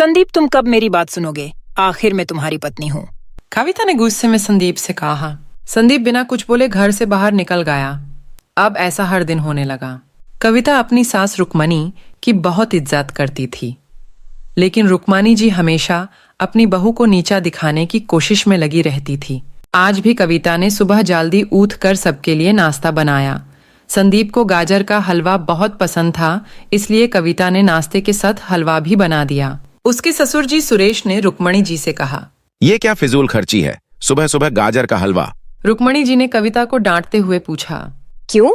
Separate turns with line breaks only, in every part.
संदीप, तुम कब मेरी बात सुनोगे? आखिर मैं तुम्हारी पत्नी हूँ।
कविता ने गुस्से में संदीप से कहा। संदीप बिना कुछ बोले घर से बाहर निकल गया। अब ऐसा हर दिन होने लगा। कविता अपनी सास रुक्मणी की बहुत इज्जत करती थी, लेकिन रुक्मणी जी हमेशा अपनी बहू को नीचा दिखाने की कोशिश में लगी रहती थी। आज भी कविता ने सुबह जल्दी उठ कर सबके लिए नाश्ता बनाया। संदीप को गाजर का हलवा बहुत पसंद था, इसलिए कविता ने नाश्ते के साथ हलवा भी बना दिया। उसके ससुर जी सुरेश ने रुक्मणी जी से कहा,
ये क्या फिजूल खर्ची है, सुबह सुबह गाजर का हलवा?
रुक्मणी जी ने कविता को डांटते हुए पूछा,
क्यों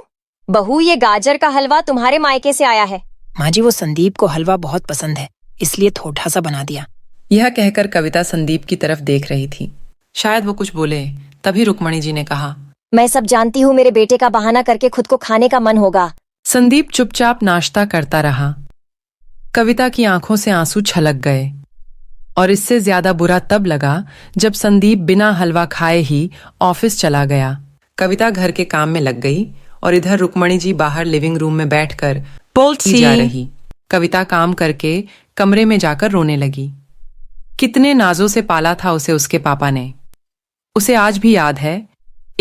बहू, ये गाजर का हलवा तुम्हारे मायके से आया है?
माँ जी, वो संदीप को हलवा बहुत पसंद है, इसलिए थोड़ा सा बना दिया।
यह कहकर कविता संदीप की तरफ देख रही थी। शायद वो कुछ बोले, तभी रुक्मणी जी ने कहा,
मैं सब जानती हूँ, मेरे बेटे का बहाना करके खुद को खाने का मन होगा।
संदीप चुपचाप नाश्ता करता रहा। कविता की आंखों से आंसू छलक गए, और इससे ज्यादा बुरा तब लगा जब संदीप बिना हलवा खाए ही ऑफिस चला गया। कविता घर के काम में लग गई और इधर रुक्मणी जी बाहर लिविंग रूम में बैठकर बोलती जा रही। कविता काम करके कमरे में जाकर रोने लगी। कितने नाजों से पाला था उसे उसके पापा ने। उसे आज भी याद है,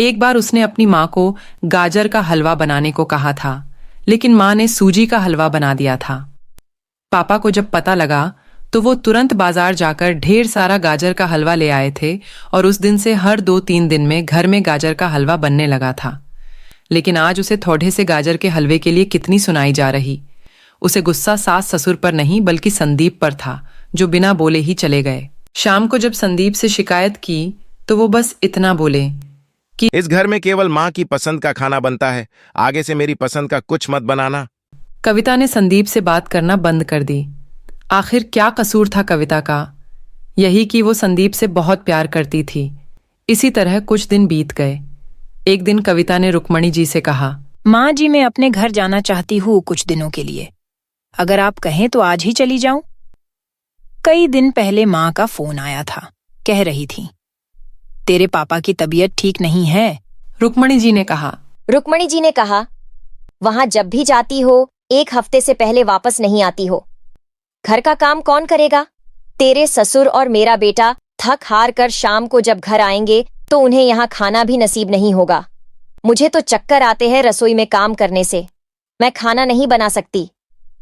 एक बार उसने अपनी माँ को गाजर का हलवा बनाने को कहा था, लेकिन माँ ने सूजी का हलवा बना दिया था। पापा को जब पता लगा तो वो तुरंत बाजार जाकर ढेर सारा गाजर का हलवा ले आए थे, और उस दिन से हर 2-3 दिन में घर में गाजर का हलवा बनने लगा था। लेकिन आज उसे थोड़े से गाजर के हलवे के लिए कितनी सुनाई जा रही। उसे गुस्सा सास ससुर पर नहीं बल्कि संदीप पर था, जो बिना बोले ही चले गए। शाम को जब संदीप से शिकायत की तो वो बस इतना बोले कि
इस घर में केवल माँ की पसंद का खाना बनता है, आगे से मेरी पसंद का कुछ मत बनाना।
कविता ने संदीप से बात करना बंद कर दी। आखिर क्या कसूर था कविता का? यही कि वो संदीप से बहुत प्यार करती थी। इसी तरह कुछ दिन बीत गए। एक दिन कविता ने रुक्मणी जी से कहा,
माँ जी, मैं अपने घर जाना चाहती हूँ कुछ दिनों के लिए। अगर आप कहें तो आज ही चली जाऊं। कई दिन पहले माँ का फोन आया था, कह रही थी, तेरे पापा की तबीयत ठीक नहीं है।
रुक्मणी जी ने कहा।
रुक्मणी जी ने कहा, वहां जब भी जाती हो 1 हफ्ते से पहले वापस नहीं आती हो। घर का काम कौन करेगा? तेरे ससुर और मेरा बेटा थक हार कर शाम को जब घर आएंगे तो उन्हें यहाँ खाना भी नसीब नहीं होगा। मुझे तो चक्कर आते हैं रसोई में काम करने से। मैं खाना नहीं बना सकती।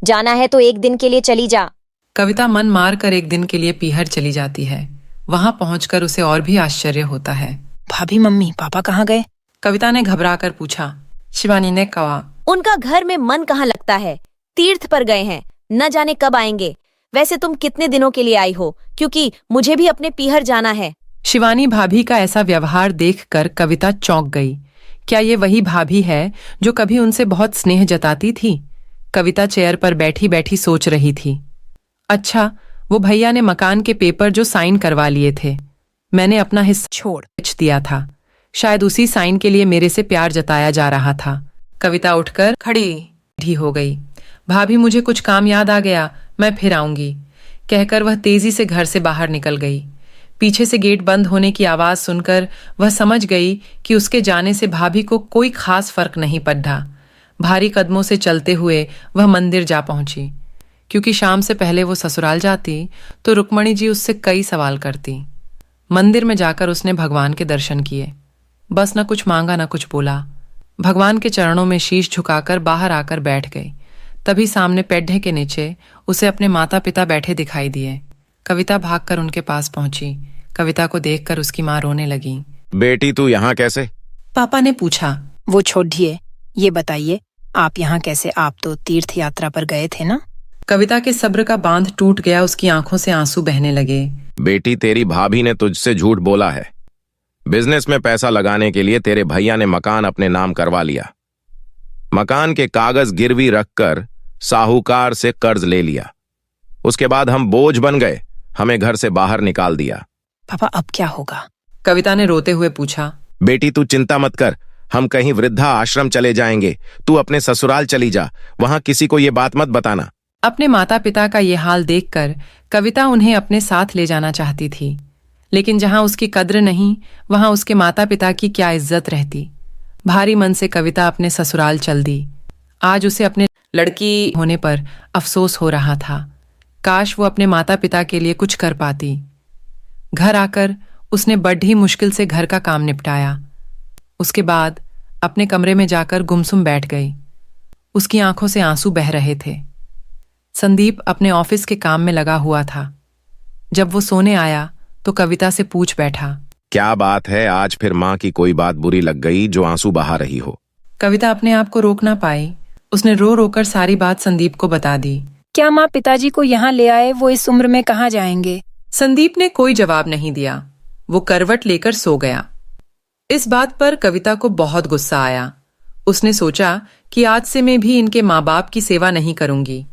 जाना है तो 1 दिन के लिए चली जा।
कविता मन मार कर 1 दिन के लिए पीहर चली जाती है। वहां पहुंचकर उसे और भी आश्चर्य होता है।
भाभी, मम्मी, पापा कहाँ गए?
कविता ने घबरा कर पूछा। शिवानी ने कहा,
उनका घर में मन कहाँ लगता है, तीर्थ पर गए हैं, न जाने कब आएंगे। वैसे तुम कितने दिनों के लिए आई हो? क्योंकि मुझे भी अपने पीहर जाना है।
शिवानी भाभी का ऐसा व्यवहार देखकर कविता चौंक गई। क्या ये वही भाभी है जो कभी उनसे बहुत स्नेह जताती थी? कविता चेयर पर बैठी बैठी सोच रही थी। अच्छा, वो भैया ने मकान के पेपर जो साइन करवा लिए थे, मैंने अपना हिस्सा छोड़ दिया था। शायद उसी साइन के लिए मेरे से प्यार जताया जा रहा था। कविता उठकर खड़ी हो गई। भाभी, मुझे कुछ काम याद आ गया, मैं फिर आऊंगी, कहकर वह तेजी से घर से बाहर निकल गई। पीछे से गेट बंद होने की आवाज सुनकर वह समझ गई कि उसके जाने से भाभी को कोई खास फर्क नहीं पड़ा। भारी कदमों से चलते हुए वह मंदिर जा पहुंची। क्योंकि शाम से पहले वो ससुराल जाती तो रुक्मणी जी उससे कई सवाल करती। मंदिर में जाकर उसने भगवान के दर्शन किए। बस न कुछ मांगा न कुछ बोला। भगवान के चरणों में शीश झुकाकर बाहर आकर बैठ गई। तभी सामने पेड्ढे के नीचे उसे अपने माता पिता बैठे दिखाई दिए। कविता भागकर उनके पास पहुंची। कविता को देखकर उसकी माँ रोने लगी।
बेटी, तू यहाँ कैसे?
पापा ने पूछा।
वो छोड़िए, ये बताइए आप यहाँ कैसे? आप तो तीर्थ यात्रा पर गए थे ना?
कविता के सब्र का बांध टूट गया। उसकी आंखों से आंसू बहने लगे।
बेटी, तेरी भाभी ने तुझसे झूठ बोला है। बिजनेस में पैसा लगाने के लिए तेरे भैया ने मकान अपने नाम करवा लिया। मकान के कागज गिरवी रखकर साहूकार से कर्ज ले लिया। उसके बाद हम बोझ बन गए, हमें घर से बाहर निकाल दिया।
पापा, अब क्या होगा?
कविता ने रोते हुए पूछा।
बेटी, तू चिंता मत कर, हम कहीं वृद्धा आश्रम चले जाएंगे। तू अपने ससुराल चली जा, वहां किसी को ये बात मत बताना।
अपने माता पिता का ये हाल देखकर कविता उन्हें अपने साथ ले जाना चाहती थी, लेकिन जहां उसकी कद्र नहीं वहां उसके माता पिता की क्या इज्जत रहती। भारी मन से कविता अपने ससुराल चल दी। आज उसे अपने लड़की होने पर अफसोस हो रहा था। काश वो अपने माता पिता के लिए कुछ कर पाती। घर आकर उसने बड़ी मुश्किल से घर का काम निपटाया। उसके बाद अपने कमरे में जाकर गुमसुम बैठ गई। उसकी आंखों से आंसू बह रहे थे। संदीप अपने ऑफिस के काम में लगा हुआ था। जब वो सोने आया तो कविता से पूछ बैठा,
क्या बात है, आज फिर माँ की कोई बात बुरी लग गई जो आंसू बहा रही हो?
कविता अपने आप को रोक ना पाई। उसने रो रो कर सारी बात संदीप को बता दी।
क्या माँ पिताजी को यहाँ ले आए? वो इस उम्र में कहाँ जाएंगे?
संदीप ने कोई जवाब नहीं दिया। वो करवट लेकर सो गया। इस बात पर कविता को बहुत गुस्सा आया। उसने सोचा कि आज से मैं भी इनके माँ बाप की सेवा नहीं करूंगी।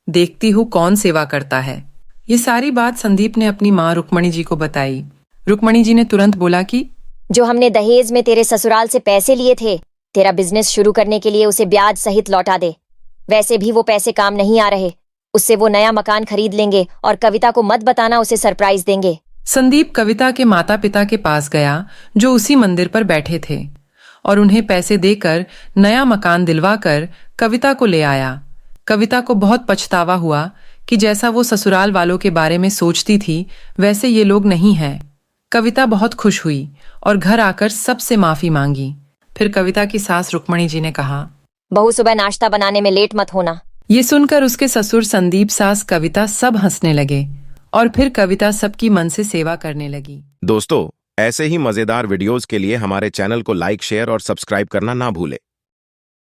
देखती हूँ कौन सेवा करता है। ये सारी बात संदीप ने अपनी माँ रुक्मणी जी को बताई। रुक्मणी जी ने तुरंत बोला कि
जो हमने दहेज में तेरे ससुराल से पैसे लिए थे, तेरा बिजनेस शुरू करने के लिए उसे ब्याज सहित लौटा दे। वैसे भी वो पैसे काम नहीं आ रहे। उससे वो नया मकान खरीद लेंगे और कविता को मत बताना, उसे सरप्राइज देंगे।
संदीप कविता के माता पिता के पास गया जो उसी मंदिर पर बैठे थे और उन्हें पैसे देकर नया मकान दिलवाकर कविता को ले आया। कविता को बहुत पछतावा हुआ कि जैसा वो ससुराल वालों के बारे में सोचती थी वैसे ये लोग नहीं हैं। कविता बहुत खुश हुई और घर आकर सबसे माफी मांगी। फिर कविता की सास रुक्मणी जी ने कहा,
बहू सुबह नाश्ता बनाने में लेट मत होना।
ये सुनकर उसके ससुर संदीप, सास कविता सब हंसने लगे और फिर कविता सबकी मन से सेवा करने लगी।
दोस्तों, ऐसे ही मजेदार वीडियोस के लिए हमारे चैनल को लाइक, शेयर और सब्सक्राइब करना ना भूले।